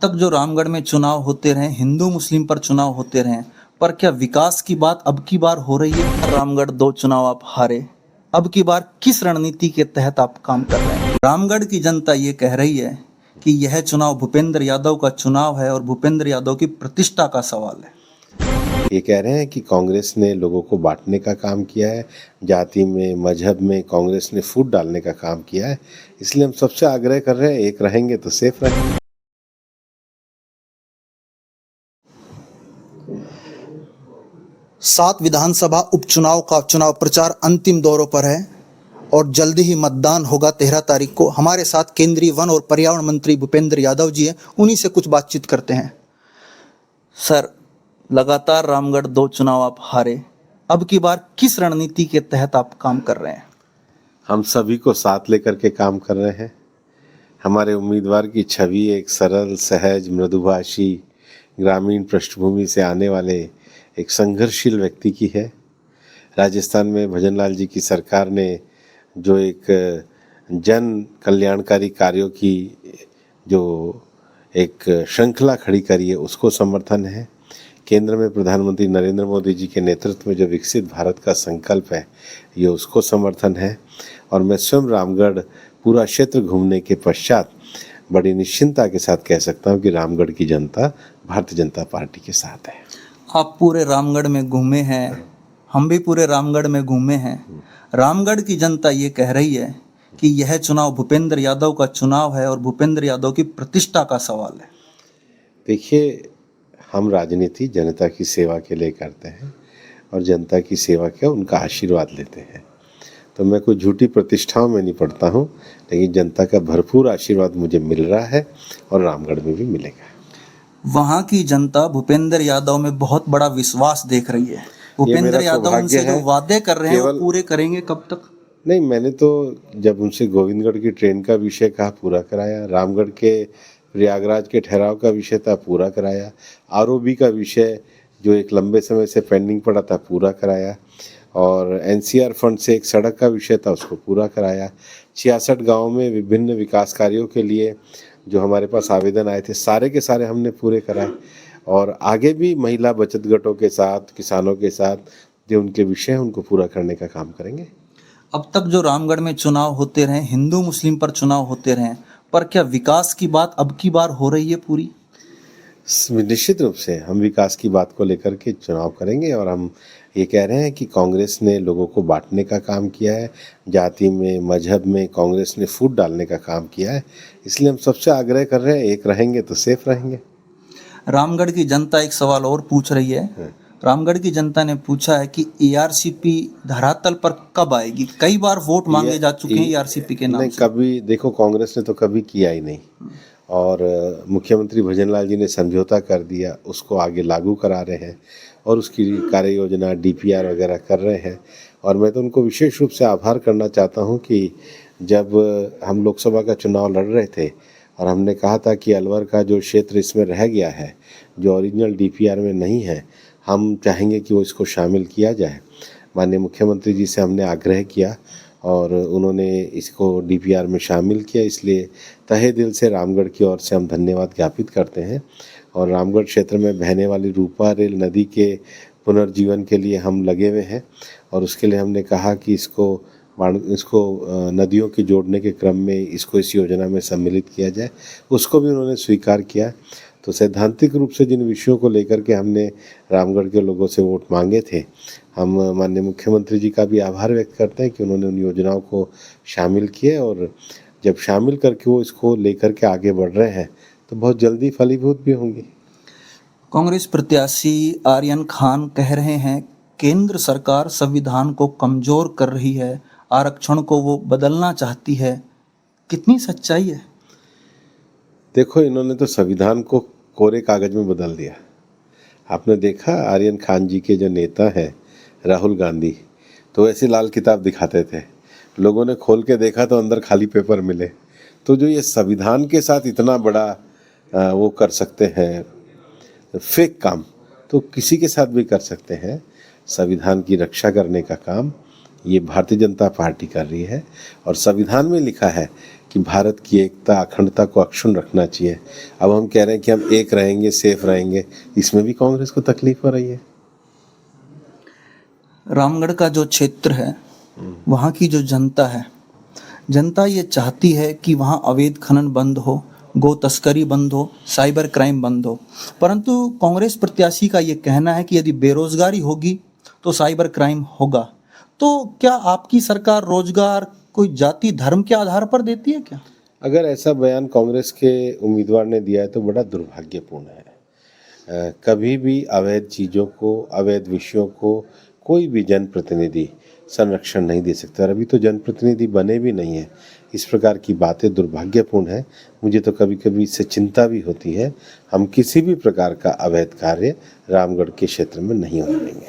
तक जो रामगढ़ में चुनाव होते रहे, हिंदू मुस्लिम पर चुनाव होते रहे, पर क्या विकास की बात अब की बार हो रही है? रामगढ़ 2 चुनाव आप हारे, अब की बार किस रणनीति के तहत आप काम कर रहे हैं? रामगढ़ की जनता ये कह रही है कि यह चुनाव भूपेंद्र यादव का चुनाव है और भूपेंद्र यादव की प्रतिष्ठा का सवाल है। ये कह रहे हैं कि कांग्रेस ने लोगों को बांटने का काम किया है, जाति में, मजहब में कांग्रेस ने फूट डालने का काम किया है। इसलिए हम सबसे आग्रह कर रहे हैं, एक रहेंगे तो सेफ रहेंगे। 7 विधानसभा उपचुनाव का चुनाव प्रचार अंतिम दौरों पर है और जल्दी ही मतदान होगा 13 तारीख को। हमारे साथ केंद्रीय वन और पर्यावरण मंत्री भूपेंद्र यादव जी हैं, उन्हीं से कुछ बातचीत करते हैं। सर, लगातार रामगढ़ 2 चुनाव आप हारे, अब की बार किस रणनीति के तहत आप काम कर रहे हैं? हम सभी को साथ लेकर के काम कर रहे हैं। हमारे उम्मीदवार की छवि एक सरल, सहज, मृदुभाषी, ग्रामीण पृष्ठभूमि से आने वाले एक संघर्षशील व्यक्ति की है। राजस्थान में भजनलाल जी की सरकार ने जो एक जन कल्याणकारी कार्यों की जो एक श्रृंखला खड़ी करी है, उसको समर्थन है। केंद्र में प्रधानमंत्री नरेंद्र मोदी जी के नेतृत्व में जो विकसित भारत का संकल्प है, ये उसको समर्थन है। और मैं स्वयं रामगढ़ पूरा क्षेत्र घूमने के पश्चात बड़ी निश्चिंतता के साथ कह सकता हूँ कि रामगढ़ की जनता भारतीय जनता पार्टी के साथ है। आप पूरे रामगढ़ में घूमे हैं, हम भी पूरे रामगढ़ में घूमे हैं। रामगढ़ की जनता ये कह रही है कि यह चुनाव भूपेंद्र यादव का चुनाव है और भूपेंद्र यादव की प्रतिष्ठा का सवाल है। देखिए, हम राजनीति जनता की सेवा के लिए करते हैं और जनता की सेवा के उनका आशीर्वाद लेते हैं। तो मैं कोई झूठी प्रतिष्ठाओं में नहीं पड़ता हूँ, लेकिन जनता का भरपूर आशीर्वाद मुझे मिल रहा है और रामगढ़ में भी मिलेगा। वहाँ की जनता भूपेंद्र यादव में बहुत बड़ा विश्वास देख रही है। भूपेंद्र यादव उनसे जो वादे कर रहे हैं वो पूरे करेंगे कब तक? नहीं, मैंने तो जब उनसे गोविंदगढ़ की ट्रेन का विषय कहा, पूरा कराया। रामगढ़ के प्रयागराज के ठहराव का विषय था, पूरा कराया। आरओबी का विषय जो एक लंबे समय से पेंडिंग पड़ा था, पूरा कराया। और एनसीआर फंड से एक सड़क का विषय था, उसको पूरा कराया। 66 गाँव में विभिन्न विकास कार्यों के लिए जो हमारे पास आवेदन आए थे, सारे के सारे हमने पूरे कराए। और आगे भी महिला बचत गठों के साथ, किसानों के साथ जो उनके विषय हैं, उनको पूरा करने का काम करेंगे। अब तक जो रामगढ़ में चुनाव होते रहे, हिंदू मुस्लिम पर चुनाव होते रहे, पर क्या विकास की बात अब की बार हो रही है पूरी? निश्चित रूप से हम विकास की बात को लेकर के चुनाव करेंगे और हम ये कह रहे हैं कि कांग्रेस ने लोगों को बांटने का काम किया है, जाति में, मजहब में कांग्रेस ने फूट डालने का काम किया है। इसलिए हम सबसे आग्रह कर रहे हैं, एक रहेंगे तो सेफ रहेंगे। रामगढ़ की जनता एक सवाल और पूछ रही है। रामगढ़ की जनता ने पूछा है कि एआरसीपी धरातल पर कब आएगी? कई बार वोट मांगे जा चुके हैं एआरसीपी के नाम नहीं, से। कभी देखो, कांग्रेस ने तो कभी किया ही नहीं। और मुख्यमंत्री भजनलाल जी ने समझौता कर दिया, उसको आगे लागू करा रहे हैं और उसकी कार्य योजना डीपीआर वगैरह कर रहे हैं। और मैं तो उनको विशेष रूप से आभार करना चाहता हूं कि जब हम लोकसभा का चुनाव लड़ रहे थे और हमने कहा था कि अलवर का जो क्षेत्र इसमें रह गया है, जो ओरिजिनल डीपीआर में नहीं है, हम चाहेंगे कि वो इसको शामिल किया जाए। माननीय मुख्यमंत्री जी से हमने आग्रह किया और उन्होंने इसको डीपीआर में शामिल किया। इसलिए तहे दिल से रामगढ़ की ओर से हम धन्यवाद ज्ञापित करते हैं। और रामगढ़ क्षेत्र में बहने वाली रूपा रेल नदी के पुनर्जीवन के लिए हम लगे हुए हैं और उसके लिए हमने कहा कि इसको नदियों के जोड़ने के क्रम में इसको इस योजना में सम्मिलित किया जाए। उसको भी उन्होंने स्वीकार किया। तो सैद्धांतिक रूप से जिन विषयों को लेकर के हमने रामगढ़ के लोगों से वोट मांगे थे, हम माननीय मुख्यमंत्री जी का भी आभार व्यक्त करते हैं कि उन्होंने उन योजनाओं को शामिल किए। और जब शामिल करके वो इसको लेकर के आगे बढ़ रहे हैं तो बहुत जल्दी फलीभूत भी होंगी। कांग्रेस प्रत्याशी आर्यन खान कह रहे हैं केंद्र सरकार संविधान को कमजोर कर रही है, आरक्षण को वो बदलना चाहती है। कितनी सच्चाई है? देखो, इन्होंने तो संविधान को कोरे कागज में बदल दिया। आपने देखा आर्यन खान जी के जो नेता हैं राहुल गांधी, तो ऐसी लाल किताब दिखाते थे, लोगों ने खोल के देखा तो अंदर खाली पेपर मिले। तो जो ये संविधान के साथ इतना बड़ा वो कर सकते हैं फेक काम, तो किसी के साथ भी कर सकते हैं। संविधान की रक्षा करने का काम ये भारतीय जनता पार्टी कर रही है और संविधान में लिखा है कि कि भारत की एकता अखंडता को अक्षुण्ण रखना चाहिए। अब हम कह रहे हैं कि हम एक रहेंगे, सेफ रहेंगे, इसमें भी कांग्रेस को तकलीफ हो रही है। रामगढ़ का जो क्षेत्र है, वहाँ की जो जनता है, जनता ये चाहती है कि वहाँ अवैध खनन बंद हो, गो तस्करी बंद हो, साइबर क्राइम बंद हो। परंतु कांग्रेस प्रत्याशी का ये कहना है कि यदि बेरोजगारी होगी तो साइबर क्राइम होगा। तो क्या आपकी सरकार रोजगार कोई जाति धर्म के आधार पर देती है क्या? अगर ऐसा बयान कांग्रेस के उम्मीदवार ने दिया है तो बड़ा दुर्भाग्यपूर्ण है। कभी भी अवैध चीज़ों को, अवैध विषयों को कोई भी जनप्रतिनिधि संरक्षण नहीं दे सकता, और अभी तो जनप्रतिनिधि बने भी नहीं है। इस प्रकार की बातें दुर्भाग्यपूर्ण है। मुझे तो कभी कभी इससे चिंता भी होती है। हम किसी भी प्रकार का अवैध कार्य रामगढ़ के क्षेत्र में नहीं होने देंगे।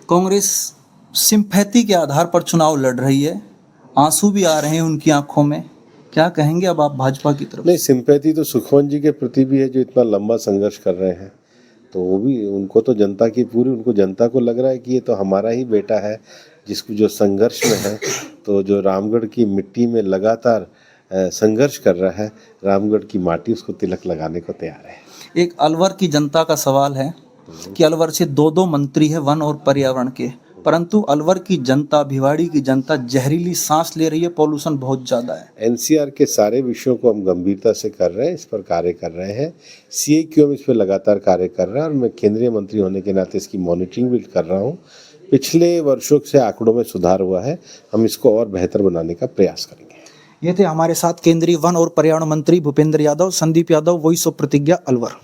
कांग्रेस सिंपैथी के आधार पर चुनाव लड़ रही है, आंसू भी आ रहे हैं उनकी आंखों में। क्या कहेंगे अब आप भाजपा की तरफ? नहीं, सिंपैथी तो सुखवंत जी के प्रति भी है, जो इतना लंबा संघर्ष कर रहे हैं। तो वो भी, उनको तो जनता की पूरी, उनको जनता को लग रहा है कि ये तो हमारा ही बेटा है, जिसको जो संघर्ष में है, तो जो रामगढ़ की मिट्टी में लगातार संघर्ष कर रहा है, रामगढ़ की माटी उसको तिलक लगाने को तैयार है। एक अलवर की जनता का सवाल है कि अलवर से दो मंत्री है वन और पर्यावरण के, परंतु अलवर की जनता, भिवाड़ी की जनता जहरीली सांस ले रही है, पॉल्यूशन बहुत ज़्यादा है। एनसीआर के सारे विषयों को हम गंभीरता से कर रहे हैं, इस पर कार्य कर रहे हैं। CAQM इस पर लगातार कार्य कर रहा है, और मैं केंद्रीय मंत्री होने के नाते इसकी मॉनिटरिंग भी कर रहा हूँ। पिछले वर्षों से आंकड़ों में सुधार हुआ है, हम इसको और बेहतर बनाने का प्रयास करेंगे। ये थे हमारे साथ केंद्रीय वन और पर्यावरण मंत्री भूपेंद्र यादव। संदीप यादव, वॉइस ऑफ प्रतिज्ञा, अलवर।